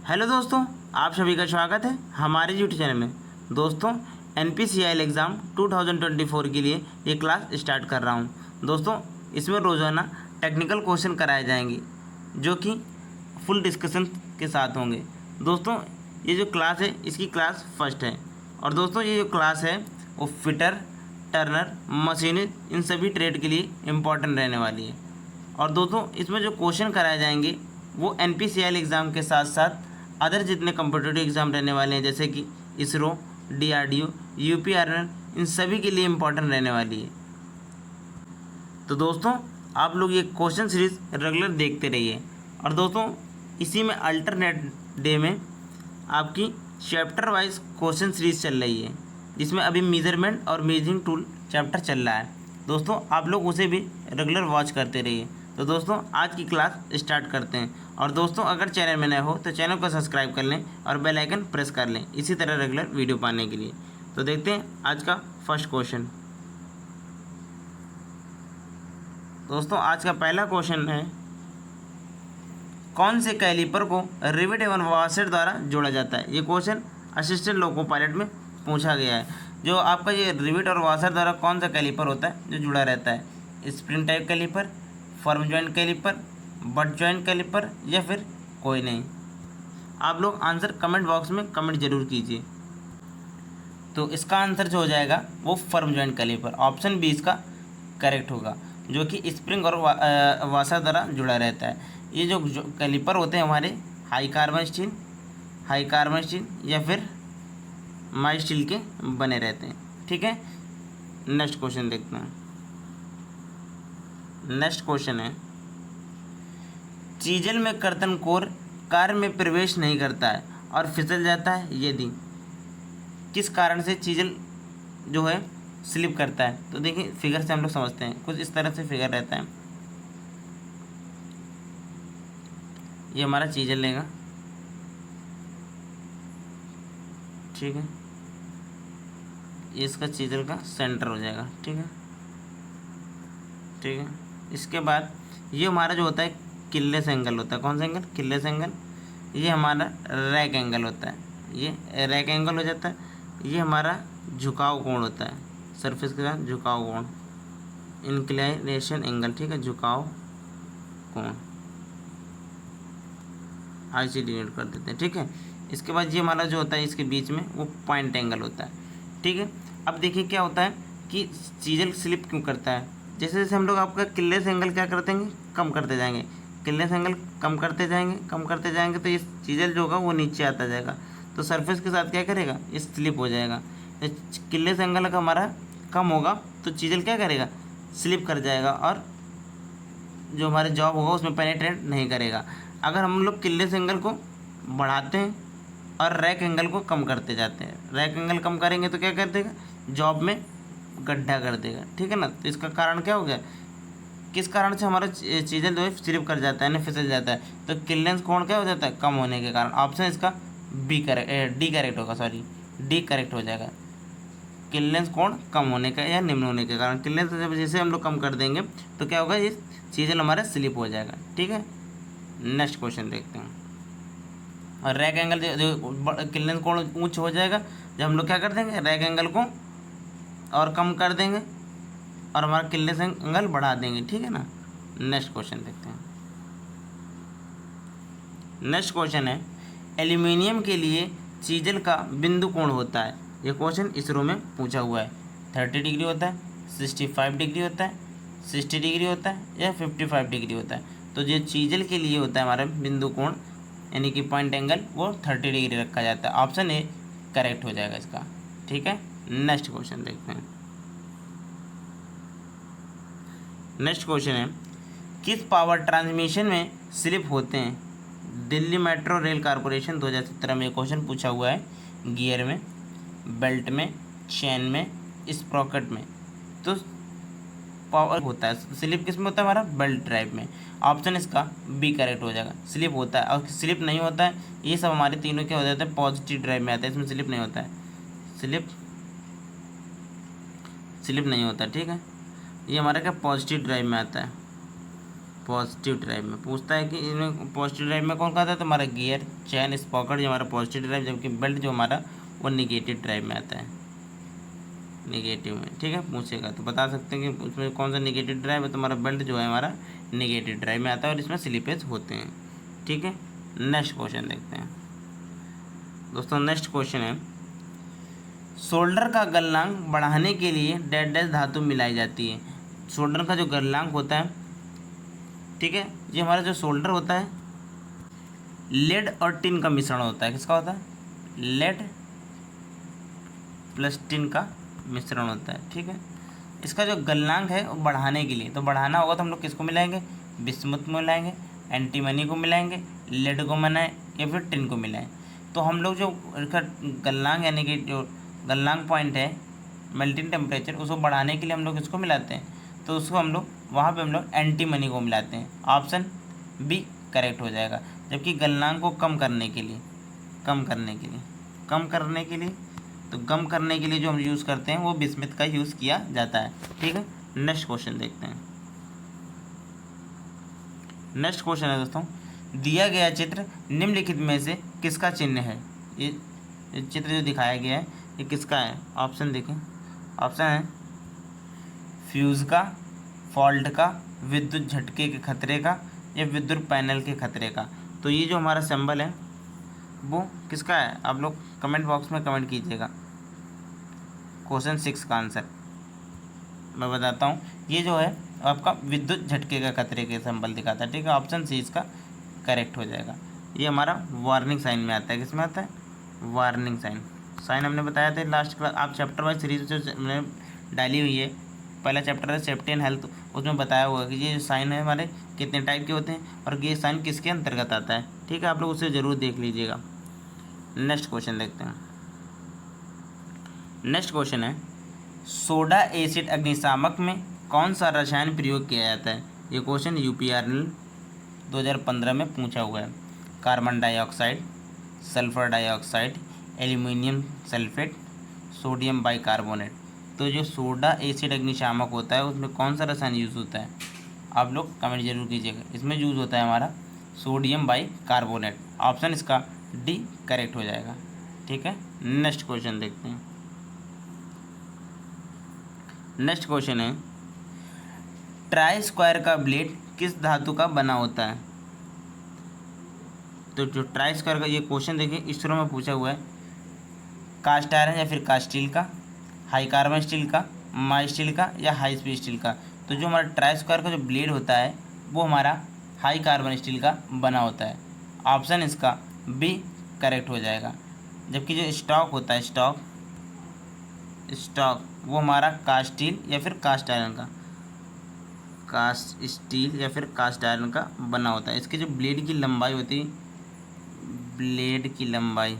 Hello दोस्तों, आप सभी का स्वागत है हमारे यूट्यूब चैनल में। दोस्तों, NPCIL एग्ज़ाम 2024 के लिए ये क्लास स्टार्ट कर रहा हूँ। दोस्तों, इसमें रोज़ाना टेक्निकल क्वेश्चन कराए जाएंगे जो कि फुल डिस्कशन के साथ होंगे। दोस्तों, ये जो क्लास है इसकी क्लास फर्स्ट है। और दोस्तों, ये जो क्लास है वो फिटर, टर्नर, मशीनिस्ट इन सभी ट्रेड के लिए इम्पॉर्टेंट रहने वाली है। और दोस्तों, इसमें जो क्वेश्चन कराए जाएंगे वो NPCIL एग्ज़ाम के साथ साथ अदर जितने कम्पिटिटिव एग्ज़ाम रहने वाले हैं जैसे कि इसरो, DRDO, UP आर्मी, इन सभी के लिए इम्पोर्टेंट रहने वाली है। तो दोस्तों, आप लोग ये क्वेश्चन सीरीज़ रेगुलर देखते रहिए। और दोस्तों, इसी में अल्टरनेट डे में आपकी चैप्टर वाइज क्वेश्चन सीरीज़ चल रही है जिसमें अभी मेजरमेंट और मेजरिंग टूल चैप्टर चल रहा है। दोस्तों, आप लोग उसे भी रेगुलर वॉच करते रहिए। तो दोस्तों, आज की क्लास स्टार्ट करते हैं। और दोस्तों, अगर चैनल में नए हो तो चैनल को सब्सक्राइब कर लें और बेल आइकन प्रेस कर लें इसी तरह रेगुलर वीडियो पाने के लिए। तो देखते हैं आज का फर्स्ट क्वेश्चन। दोस्तों, आज का पहला क्वेश्चन है, कौन से कैलिपर को रिवेट एवं वॉशर द्वारा जोड़ा जाता है। ये क्वेश्चन असिस्टेंट लोको पायलट में पूछा गया है। जो आपका ये रिवेट और वॉशर द्वारा कौन सा कैलिपर होता है जो जुड़ा रहता है, spring type caliper, firm joint caliper, butt joint caliper या फिर कोई नहीं। आप लोग आंसर कमेंट बॉक्स में कमेंट जरूर कीजिए। तो इसका आंसर जो हो जाएगा वो firm joint caliper, option B इसका करेक्ट होगा, जो कि स्प्रिंग और वाशर द्वारा जुड़ा रहता है। ये जो कैलिपर होते हैं हमारे हाई कार्बन स्टील या फिर माई स्टील के बने रहते हैं। ठीक है, नेक्स्ट क्वेश्चन देखते हैं। नेक्स्ट क्वेश्चन है, चीजल में कर्तन कोर कार में प्रवेश नहीं करता है और फिसल जाता है, यदि किस कारण से चीजल जो है स्लिप करता है। तो देखिए, फिगर से हम लोग समझते हैं। कुछ इस तरह से फिगर रहता है। ये हमारा चीजल लेगा, ठीक है, ये इसका चीजल का सेंटर हो जाएगा। ठीक है, ठीक है। इसके बाद ये हमारा जो होता है किल्लेस एंगल होता है। कौन सा एंगल? किल्लेस एंगल। ये हमारा रैक एंगल होता है, ये रैक एंगल हो जाता है। ये हमारा झुकाव कोण होता है, सरफेस के साथ झुकाव कोण, इंक्लिनेशन एंगल। ठीक है, झुकाव कोण IC डिनोट कर देते हैं। ठीक है, इसके बाद ये हमारा जो होता है इसके बीच में वो पॉइंट एंगल होता है। ठीक है, अब देखिए क्या होता है कि चीजल स्लिप क्यों करता है। जैसे जैसे हम लोग आपका किल्लेस एंगल क्या करते हैं, कम करते जाएंगे, किल्लेस एंगल कम करते जाएंगे तो ये चीजल जो होगा वो नीचे आता जाएगा। तो सरफेस के साथ क्या करेगा, ये स्लिप हो जाएगा। किल्लेस एंगल का हमारा कम होगा तो चीजल क्या करेगा, स्लिप कर जाएगा और जो हमारे जॉब होगा उसमें पेनिट्रेट नहीं करेगा। अगर हम लोग किल्लेस एंगल को बढ़ाते हैं और रैक एंगल को कम करते जाते हैं, रैक एंगल कम करेंगे तो क्या कर देगा, जॉब में गड्ढा कर देगा। ठीक है ना। तो इसका कारण क्या हो गया, किस कारण से हमारा चीज़ें जो है स्लिप कर जाता है ना, फिसल जाता है। तो किल्लेंस कोण क्या हो जाता है, कम होने के कारण। ऑप्शन इसका डी करेक्ट होगा, सॉरी डी करेक्ट हो जाएगा। किल्लेंस कोण कम होने का या निम्न होने के कारण, किल्लेंस जब जैसे हम लोग कम कर देंगे तो क्या होगा, ये चीज़ें हमारा स्लिप हो जाएगा। ठीक है, नेक्स्ट क्वेश्चन देखते हैं। और रैक एंगल जो किल्लेंस कोण ऊंच हो जाएगा जब हम लोग क्या कर देंगे, रैक एंगल को और कम कर देंगे और हमारा किल्लेंस एंगल बढ़ा देंगे। ठीक है ना। नेक्स्ट क्वेश्चन देखते हैं। नेक्स्ट क्वेश्चन है, एल्यूमिनियम के लिए चीजल का बिंदु कोण होता है। ये क्वेश्चन इसरो में पूछा हुआ है। 30 डिग्री होता है, 65 डिग्री होता है, 60 डिग्री होता है या 55 डिग्री होता है। तो जो चीजल के लिए होता है हमारा बिंदु कोण यानी कि पॉइंट एंगल, वो 30 डिग्री रखा जाता है। ऑप्शन ए करेक्ट हो जाएगा इसका। ठीक है, नेक्स्ट क्वेश्चन देखते हैं। नेक्स्ट क्वेश्चन है, किस पावर ट्रांसमिशन में स्लिप होते हैं। दिल्ली मेट्रो रेल कॉरपोरेशन 2017 में क्वेश्चन पूछा हुआ है। गियर में, बेल्ट में, चेन में, स्प्रॉकेट में। तो पावर होता है, स्लिप किस में होता है हमारा, बेल्ट ड्राइव में। ऑप्शन इसका बी करेक्ट हो जाएगा। स्लिप होता है और स्लिप नहीं होता है, ये सब हमारे तीनों क्या हो जाते हैं, पॉजिटिव ड्राइव में आता है। इसमें स्लिप नहीं होता है, स्लिप नहीं होता। ठीक है, ये हमारा क्या पॉजिटिव ड्राइव में आता है। पॉजिटिव ड्राइव में पूछता है कि इनमें पॉजिटिव ड्राइव में कौन आता है, तो हमारा गियर, चैन, स्पॉकेट जो हमारा पॉजिटिव ड्राइव, जबकि बेल्ट जो हमारा वो निगेटिव ड्राइव में आता है, निगेटिव में। ठीक है, पूछेगा तो बता सकते हैं कि उसमें कौन सा निगेटिव ड्राइव है, तो हमारा बेल्ट जो है हमारा निगेटिव ड्राइव में आता है और इसमें स्लिपेज होते हैं। ठीक है, नेक्स्ट क्वेश्चन देखते हैं दोस्तों। नेक्स्ट क्वेश्चन है, शोल्डर का गलनांक बढ़ाने के लिए डैश डैश धातु मिलाई जाती है। शोल्डर का जो गलनांक होता है, ठीक है, ये हमारा जो शोल्डर होता है लेड और टिन का मिश्रण होता है। किसका होता है, लेड प्लस टिन का मिश्रण होता है। ठीक है, इसका जो गलनांक है वो बढ़ाने के लिए, तो बढ़ाना होगा तो हम लोग किसको मिलाएंगे, बिस्मुथ में मिलाएंगे, एंटीमनी को मिलाएंगे, लेड को मिलाएं या फिर टिन को मिलाएं। तो हम लोग जो इसका गलनांक यानी कि जो गलनांक पॉइंट है मेल्टिंग टेम्परेचर, उसको बढ़ाने के लिए हम लोग इसको मिलाते हैं, तो उसको हम लोग वहाँ पे हम लोग एंटीमनी को मिलाते हैं। ऑप्शन बी करेक्ट हो जाएगा। जबकि गलनांक को कम करने के लिए तो कम करने के लिए जो हम यूज़ करते हैं वो बिस्मिथ का यूज़ किया जाता है। ठीक है, नेक्स्ट क्वेश्चन देखते हैं। नेक्स्ट क्वेश्चन है दोस्तों, दिया गया चित्र निम्नलिखित में से किसका चिन्ह है। ये चित्र जो दिखाया गया है ये किसका है, ऑप्शन देखें। ऑप्शन है फ्यूज़ का, फॉल्ट का, विद्युत झटके के खतरे का या विद्युत पैनल के खतरे का। तो ये जो हमारा सिंबल है वो किसका है, आप लोग कमेंट बॉक्स में कमेंट कीजिएगा। क्वेश्चन 6 का आंसर मैं बताता हूँ। ये जो है आपका विद्युत झटके का खतरे के सिंबल दिखाता है। ठीक है, ऑप्शन सी इसका करेक्ट हो जाएगा। ये हमारा वार्निंग साइन में आता है। किस में आता है, वार्निंग साइन हमने बताया था लास्ट क्लास। आप चैप्टर वाइज सीरीज जो हमने डाली हुई है, पहला चैप्टर है सेफ्टी एंड हेल्थ, उसमें बताया हुआ है कि ये जो साइन है हमारे कितने टाइप के होते हैं और ये साइन किसके अंतर्गत आता है। ठीक है, आप लोग उसे ज़रूर देख लीजिएगा। नेक्स्ट क्वेश्चन देखते हैं। नेक्स्ट क्वेश्चन है, सोडा एसिड अग्निशामक में कौन सा रसायन प्रयोग किया जाता है। ये क्वेश्चन यूपीआर ने 2015 में पूछा हुआ है। Carbon dioxide, sulphur dioxide, aluminium sulphate, sodium bicarbonate. तो जो सोडा एसिड अग्निशामक होता है उसमें कौन सा रसायन यूज़ होता है, आप लोग कमेंट जरूर कीजिएगा। इसमें यूज़ होता है हमारा सोडियम बाइकार्बोनेट। ऑप्शन इसका डी करेक्ट हो जाएगा। ठीक है, नेक्स्ट क्वेश्चन देखते हैं। नेक्स्ट क्वेश्चन है, ट्राई स्क्वायर का ब्लेड किस धातु का बना होता है। तो जो ट्राई स्क्वायर का ये क्वेश्चन देखिए इसरो में पूछा हुआ है। कास्ट आयरन या फिर कास्ट स्टील का, हाई कार्बन स्टील का, माई स्टील का या हाई स्पीड स्टील का। तो जो हमारा ट्राई स्क्वायर का जो ब्लेड होता है वो हमारा हाई कार्बन स्टील का बना होता है। ऑप्शन इसका बी करेक्ट हो जाएगा। जबकि जो स्टॉक होता है, स्टॉक वो हमारा कास्ट स्टील या फिर कास्ट आयरन का, कास्ट स्टील या फिर कास्ट आयरन का बना होता है। इसकी जो ब्लेड की लंबाई होती है, ब्लेड की लंबाई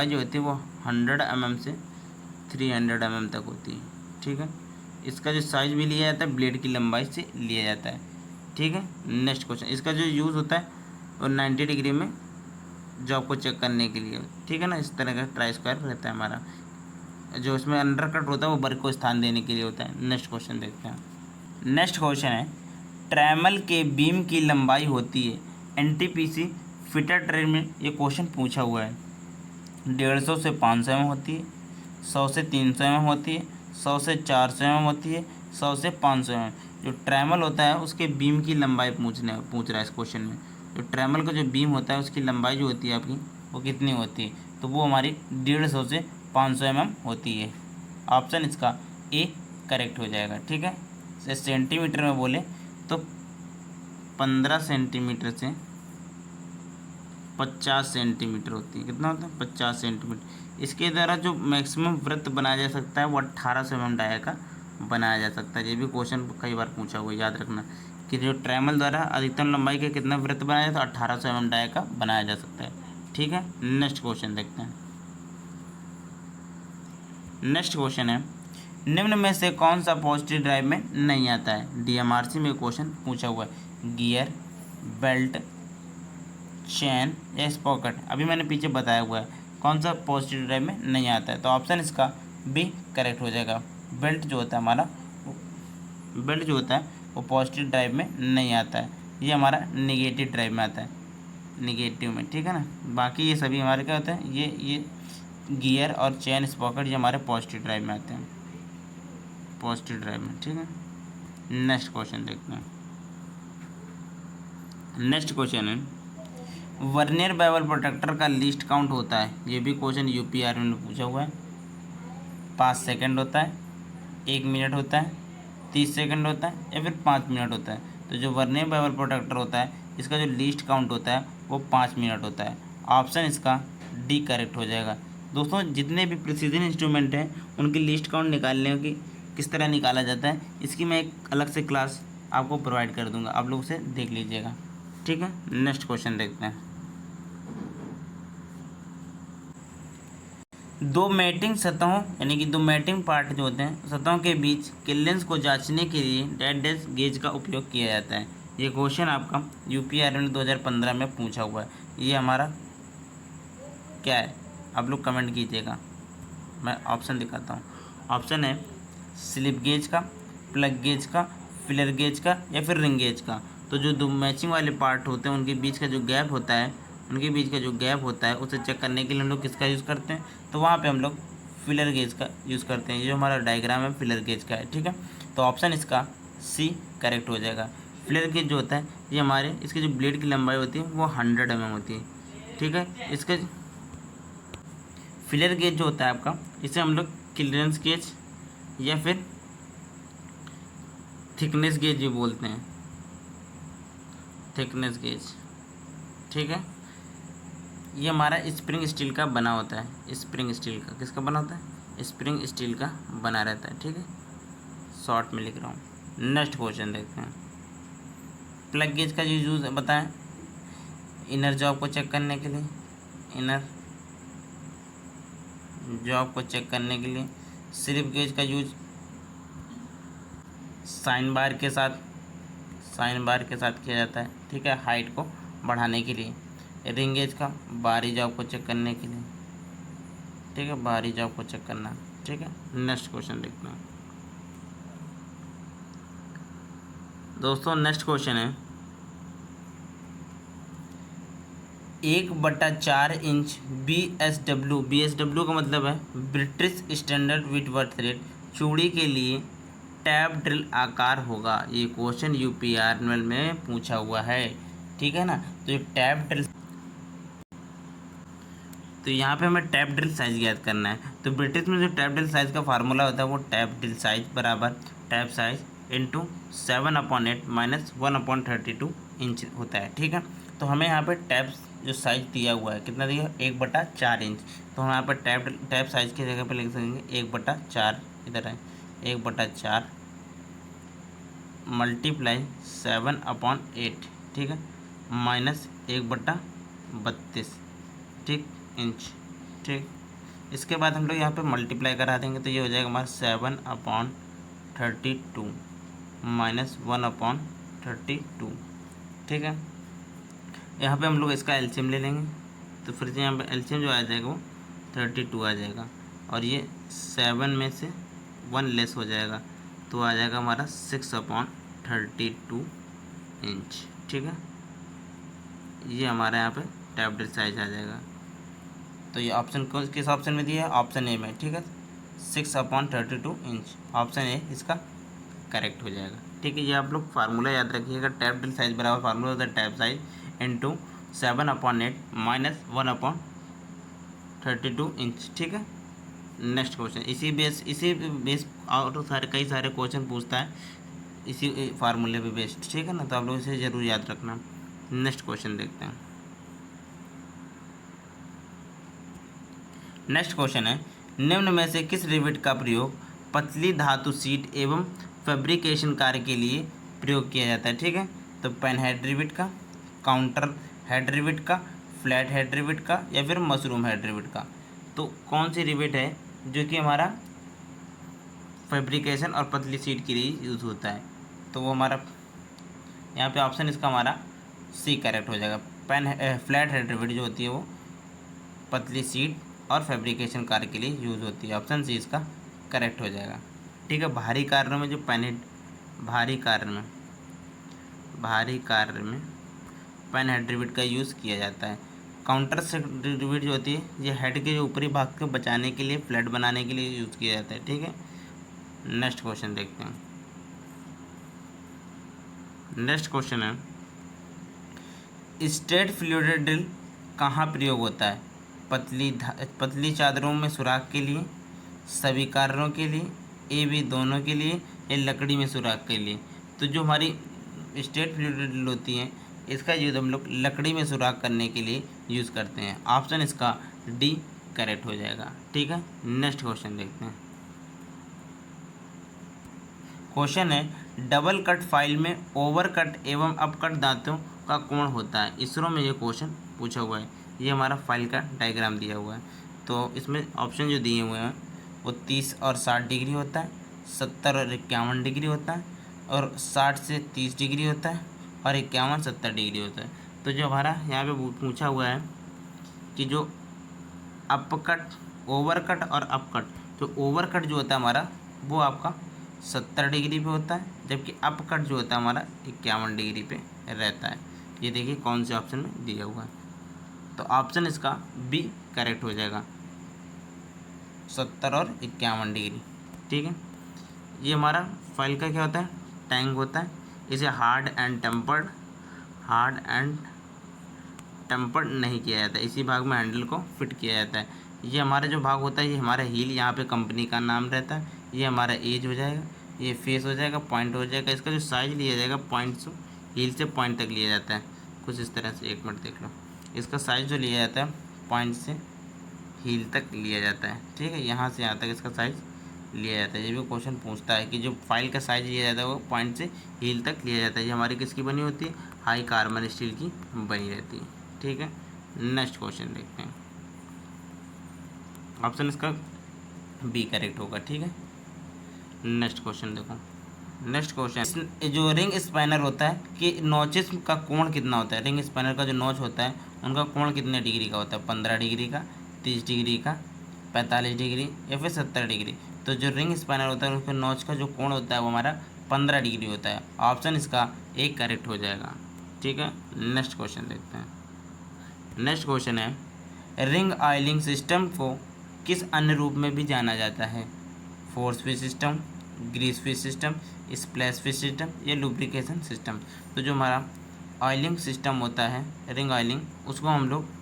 जो होती है वो 100 mm से 300 mm तक होती है। ठीक है, इसका जो साइज भी लिया जाता है ब्लेड की लंबाई से लिया जाता है। ठीक है, नेक्स्ट क्वेश्चन, इसका जो यूज़ होता है वो 90 डिग्री में जॉब को चेक करने के लिए। ठीक है ना, इस तरह का ट्राई स्क्वायर रहता है हमारा। जो इसमें अंडर कट होता है वो वर्क को स्थान देने के लिए होता है। नेक्स्ट क्वेश्चन देखते हैं। नेक्स्ट क्वेश्चन है, ट्रैमल के बीम की लंबाई होती है एनटीपीसी फिटर ट्रेन में। ये क्वेश्चन पूछा हुआ है। 150 से 500 mm होती है, 100 से 300 mm होती है, 100 से 400 mm होती है, 100 से 500 mm। जो ट्रैमल होता है उसके बीम की लंबाई पूछ रहा है इस क्वेश्चन में। जो ट्रैमल का जो बीम होता है उसकी लंबाई जो होती है आपकी वो कितनी होती है, तो वो हमारी 150 से 500 mm होती है। ऑप्शन इसका ए करेक्ट हो जाएगा। ठीक है, सेंटीमीटर में बोले तो 15 सेंटीमीटर से 50 सेंटीमीटर होती है। कितना होता है, 50 सेंटीमीटर। इसके द्वारा जो मैक्सिमम वृत्त बनाया जा सकता है वो 1800 mm डाया का बनाया जा सकता है। ये भी क्वेश्चन कई बार पूछा हुआ है, याद रखना कि जो ट्रैमल द्वारा अधिकतम लंबाई के कितना वृत्त बनाया जाता है, 1800 mm डाया का बनाया जा सकता है। ठीक है, नेक्स्ट क्वेश्चन देखते हैं। नेक्स्ट क्वेश्चन है, निम्न में से कौन सा पॉजिटिव ड्राइव में नहीं आता है। डीएमआरसी में क्वेश्चन पूछा हुआ है। गियर, बेल्ट, चैन या स्पॉकेट। अभी मैंने पीछे बताया हुआ है कौन सा पॉजिटिव ड्राइव में नहीं आता है, तो ऑप्शन इसका बी करेक्ट हो जाएगा। बेल्ट जो होता है हमारा, बेल्ट जो होता है वो पॉजिटिव ड्राइव में नहीं आता है, ये हमारा निगेटिव ड्राइव में आता है, निगेटिव में, ठीक है ना। बाकी ये सभी हमारे क्या होते हैं, ये गियर और चेन स्पॉकेट ये हमारे पॉजिटिव ड्राइव में आते हैं, पॉजिटिव ड्राइव में, ठीक है। नेक्स्ट क्वेश्चन देखते हैं। नेक्स्ट क्वेश्चन है वर्नियर बेवल प्रोटेक्टर का लीस्ट काउंट होता है, ये भी क्वेश्चन यूपीआर में पूछा हुआ है। 5 सेकंड होता है, 1 मिनट होता है, 30 सेकंड होता है या फिर 5 मिनट होता है। तो जो वर्नियर बेवल प्रोटेक्टर होता है इसका जो लीस्ट काउंट होता है वो 5 मिनट होता है। ऑप्शन इसका डी करेक्ट हो जाएगा। दोस्तों जितने भी प्रिसीजन इंस्ट्रूमेंट हैं उनकी लिस्ट काउंट निकालने की किस तरह निकाला जाता है इसकी मैं एक अलग से क्लास आपको प्रोवाइड कर दूंगा, आप लोग उसे देख लीजिएगा, ठीक है। नेक्स्ट क्वेश्चन देखते हैं। दो मैटिंग सतहों यानी कि दो मैटिंग पार्ट जो होते हैं सतहों के बीच क्लियरेंस को जांचने के लिए डेड डैश गेज का उपयोग किया जाता है। ये क्वेश्चन आपका यूपीआर में 2015 में पूछा हुआ है। ये हमारा क्या है आप लोग कमेंट कीजिएगा, मैं ऑप्शन दिखाता हूँ। ऑप्शन है स्लिप गेज का, प्लग गेज का, फिलर गेज का या फिर रिंग गेज का। तो जो दो मैचिंग वाले पार्ट होते हैं उनके बीच का जो गैप होता है उसे चेक करने के लिए हम लोग किसका यूज़ करते हैं, तो वहाँ पे हम लोग फिलर गेज का यूज़ करते हैं। ये जो हमारा डायग्राम है फिलर गेज का है, ठीक है। तो ऑप्शन इसका सी करेक्ट हो जाएगा। फिलर गेज जो होता है ये हमारे इसकी जो ब्लेड की लंबाई होती है वो 100 mm होती है, ठीक है। इसका फिलर गेज जो होता है आपका इसे हम लोग क्लियरेंस गेज या फिर थिकनेस गेज भी बोलते हैं, थिकनेस गेज, ठीक है। ये हमारा स्प्रिंग स्टील का बना होता है, स्प्रिंग स्टील का किसका बना होता है, स्प्रिंग स्टील का बना रहता है, ठीक है। शॉर्ट में लिख रहा हूँ। नेक्स्ट क्वेश्चन देखते हैं। प्लग गेज का जो यूज़ बताएं इनर जॉब को चेक करने के लिए, इनर जॉब को चेक करने के लिए। स्लिप गेज का यूज साइन बार के साथ किया जाता है, ठीक है, हाइट को बढ़ाने के लिए। रिंग गेज का बाहरी जॉब को चेक करने के लिए, ठीक है, बाहरी जॉब को चेक करना, ठीक है। नेक्स्ट क्वेश्चन देखते हैं दोस्तों। नेक्स्ट क्वेश्चन है 1/4 इंच BSW का मतलब है ब्रिटिश स्टैंडर्ड विटवर्थ रेट चूड़ी के लिए टैप ड्रिल आकार होगा। ये क्वेश्चन यूपीआर में पूछा हुआ है, ठीक है ना। तो ये टैप ड्रिल, तो यहाँ पे हमें टैप ड्रिल साइज याद करना है। तो ब्रिटिश में जो टैप ड्रिल साइज का फार्मूला होता है वो टैप ड्रिल साइज बराबर tap size into 7/8 minus 1/32 inch होता है, ठीक है। तो हमें यहाँ पे टैप जो साइज दिया हुआ है कितना दिया है 1/4 इंच। तो हम यहाँ पर टैप साइज की जगह पे लिख सकेंगे 1/4, इधर है 1/4 मल्टीप्लाई 7/8, ठीक है, माइनस 1/32, ठीक, इंच, ठीक। इसके बाद हम लोग यहाँ पे मल्टीप्लाई करा देंगे तो ये हो जाएगा हमारा 7/32 माइनस 1/32, ठीक है। यहाँ पे हम लोग इसका एलसीएम ले लेंगे तो फिर से यहाँ पे एलसीएम जो आ जाएगा वो 32 आ जाएगा और ये 7 में से 1 लेस हो जाएगा तो आ जाएगा हमारा 6/32 इंच, ठीक है। ये हमारा यहाँ पे टैप ड्रिल साइज आ जाएगा। तो ये ऑप्शन किस ऑप्शन में दिया है, ऑप्शन ए में, ठीक है, 6/32 इंच। ऑप्शन ए इसका करेक्ट हो जाएगा, ठीक है। ये आप लोग फार्मूला याद रखिएगा, टैप ड्रिल साइज बराबर फार्मूला होता है tap size into 7/8 minus 1/32 inch, ठीक है। नेक्स्ट क्वेश्चन इसी बेस और कई सारे क्वेश्चन पूछता है इसी फार्मूले पे बेस्ड, ठीक है ना। तो आप लोग इसे ज़रूर याद रखना। नेक्स्ट क्वेश्चन देखते हैं। नेक्स्ट क्वेश्चन है निम्न में से किस रिवेट का प्रयोग पतली धातु सीट एवं फैब्रिकेशन कार्य के लिए प्रयोग किया जाता है, ठीक है। तो पेन हेड रिवेट का, काउंटर हेड रिवेट का, फ्लैट हेड रिवेट का या फिर मशरूम हेड रिवेट का। तो कौन सी रिवेट है जो कि हमारा फैब्रिकेशन और पतली सीट के लिए यूज़ होता है, तो वो हमारा यहाँ पे ऑप्शन इसका हमारा सी करेक्ट हो जाएगा। फ्लैट हेड रिवेट जो होती है वो पतली सीट और फैब्रिकेशन कार्य के लिए यूज़ होती है, ऑप्शन सी इसका करेक्ट हो जाएगा, ठीक है। भारी कार्यों में जो पेन हेड, भारी कार्य में भारी कार्य में पेन हेड रिवेट का यूज़ किया जाता है। काउंटर से रिवेट जो होती है ये हेड के ऊपरी भाग को बचाने के लिए, फ्लैट बनाने के लिए यूज़ किया जाता है। ठीक है, नेक्स्ट क्वेश्चन देखते हैं। नेक्स्ट क्वेश्चन है, स्ट्रेट फ्लूइड ड्रिल कहाँ प्रयोग होता है? पतली चादरों में सुराख के लिए, सभी कार्यों के लिए, ए बी दोनों के लिए, या लकड़ी में सुराख के लिए? तो जो हमारी स्ट्रेट फ्लूइड ड्रिल होती है इसका यूज़ हम लोग लकड़ी में सुराख करने के लिए यूज़ करते हैं। ऑप्शन इसका डी करेक्ट हो जाएगा। ठीक है, नेक्स्ट क्वेश्चन देखते हैं। क्वेश्चन है, डबल कट फाइल में ओवर कट एवं अपकट दांतों का कोण होता है? इसरो में ये क्वेश्चन पूछा हुआ है। ये हमारा फाइल का डायग्राम दिया हुआ है। तो इसमें ऑप्शन जो दिए हुए हैं वो 30 और 60 डिग्री होता है, 70 और 51 डिग्री होता है, और 60 से 30 डिग्री होता है, और 51 70 डिग्री होता है। तो जो हमारा यहाँ पे पूछा हुआ है कि जो अपकट, ओवर कट और अपकट, तो ओवर कट जो होता है हमारा वो आपका 70 डिग्री पे होता है, जबकि अपकट जो होता है हमारा 51 डिग्री पे रहता है। ये देखिए कौन से ऑप्शन में दिया हुआ है। तो ऑप्शन इसका बी करेक्ट हो जाएगा, 70 और 51 डिग्री। ठीक है, ये हमारा फाइल का क्या होता है? टैंग होता है। इसे हार्ड एंड टेम्पर्ड नहीं किया जाता है। इसी भाग में हैंडल को फिट किया जाता है। ये हमारा जो भाग होता है ये हमारा हील, यहाँ पे कंपनी का नाम रहता है। ये हमारा एज हो जाएगा, ये फेस हो जाएगा, पॉइंट हो जाएगा। इसका जो साइज लिया जाएगा पॉइंट से, हील से पॉइंट तक लिया जाता है कुछ इस तरह से। 1 मिनट देख लो, इसका साइज जो लिया जाता है पॉइंट से हील तक लिया जाता है। ठीक है, यहाँ से यहाँ तक इसका साइज लिया जाता है। ये भी क्वेश्चन पूछता है कि जो फाइल का साइज लिया जाता है वो पॉइंट से हील तक लिया जाता है। ये हमारी किसकी बनी होती है? हाई कार्बन स्टील की बनी रहती है। ठीक है, नेक्स्ट क्वेश्चन देखते हैं। ऑप्शन इसका बी करेक्ट होगा। ठीक है, नेक्स्ट क्वेश्चन देखो। नेक्स्ट क्वेश्चन, जो रिंग स्पैनर होता है कि नॉचेस का कोण कितना होता है? रिंग स्पैनर का जो नॉच होता है उनका कोण कितने डिग्री का होता है? 15 डिग्री का, 30 डिग्री का, 45 डिग्री, या फिर 70 डिग्री? तो जो रिंग स्पैनर होता है उसके नॉच का जो कोण होता है वो हमारा 15 डिग्री होता है। ऑप्शन इसका एक करेक्ट हो जाएगा। ठीक है, नेक्स्ट क्वेश्चन देखते हैं। नेक्स्ट क्वेश्चन है, रिंग ऑयलिंग सिस्टम को किस अन्य रूप में भी जाना जाता है? Force feed system, grease feed system, splash feed system, या लुब्रिकेशन सिस्टम? तो जो हमारा ऑयलिंग सिस्टम होता है, रिंग ऑयलिंग, उसको हम लोग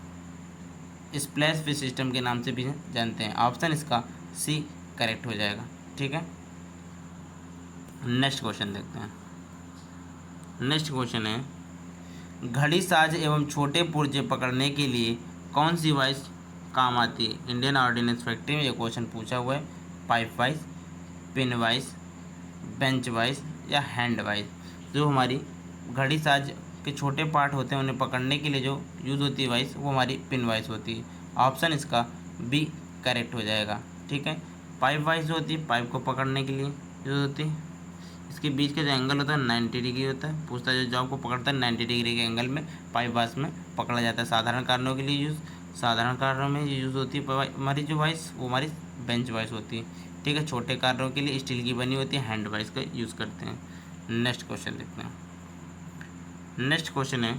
स्प्लैश फीड सिस्टम के नाम से भी जानते हैं। ऑप्शन इसका सी करेक्ट हो जाएगा। ठीक है, नेक्स्ट क्वेश्चन देखते हैं। नेक्स्ट क्वेश्चन है, घड़ी साज एवं छोटे पुर्जे पकड़ने के लिए कौन सी वाइस काम आती है? इंडियन ऑर्डिनेंस फैक्ट्री में ये क्वेश्चन पूछा हुआ है। Pipe vice, pin vice, bench vice, या हैंड वाइस? जो हमारी घड़ी साज के छोटे पार्ट होते हैं उन्हें पकड़ने के लिए जो यूज़ होती है वाइस वो हमारी पिन वाइस होती है। ऑप्शन इसका बी करेक्ट हो जाएगा। ठीक है, पाइप वाइस जो होती है पाइप को पकड़ने के लिए यूज़ होती है। इसके बीच का जो एंगल होता है 90 डिग्री होता है। पूछता है जो जॉब को पकड़ता है 90 डिग्री के एंगल में पाइप वाइस में पकड़ा जाता है। साधारण कारणों के लिए यूज़, साधारण कारणों में ये यूज़ होती है हमारी जो वाइस वो हमारी बेंच वाइस होती है। ठीक है, छोटे कारणों के लिए स्टील की बनी होती है, हैंड वाइस का यूज़ करते हैं। नेक्स्ट क्वेश्चन देखते हैं। नेक्स्ट क्वेश्चन है,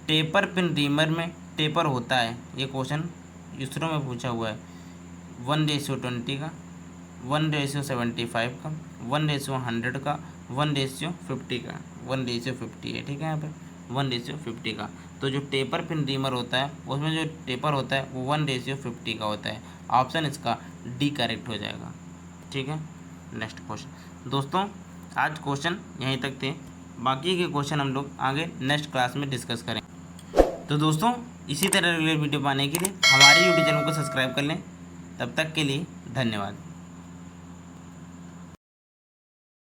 टेपर पिन रीमर में टेपर होता है? ये क्वेश्चन इसरो में पूछा हुआ है। 1:20 का, 1:75 का, 1:100 का, 1:50 का, 1:50 है। ठीक है, यहाँ पे 1:50 का। तो जो टेपर पिन रीमर होता है उसमें जो टेपर होता है वो 1:50 का होता है। ऑप्शन इसका डी करेक्ट हो जाएगा। ठीक है, नेक्स्ट क्वेश्चन। दोस्तों आज क्वेश्चन यहीं तक थे, बाकी के क्वेश्चन हम लोग आगे नेक्स्ट क्लास में डिस्कस करें। तो दोस्तों इसी तरह रेगुलर वीडियो पाने के लिए हमारे यूट्यूब चैनल को सब्सक्राइब कर लें। तब तक के लिए धन्यवाद।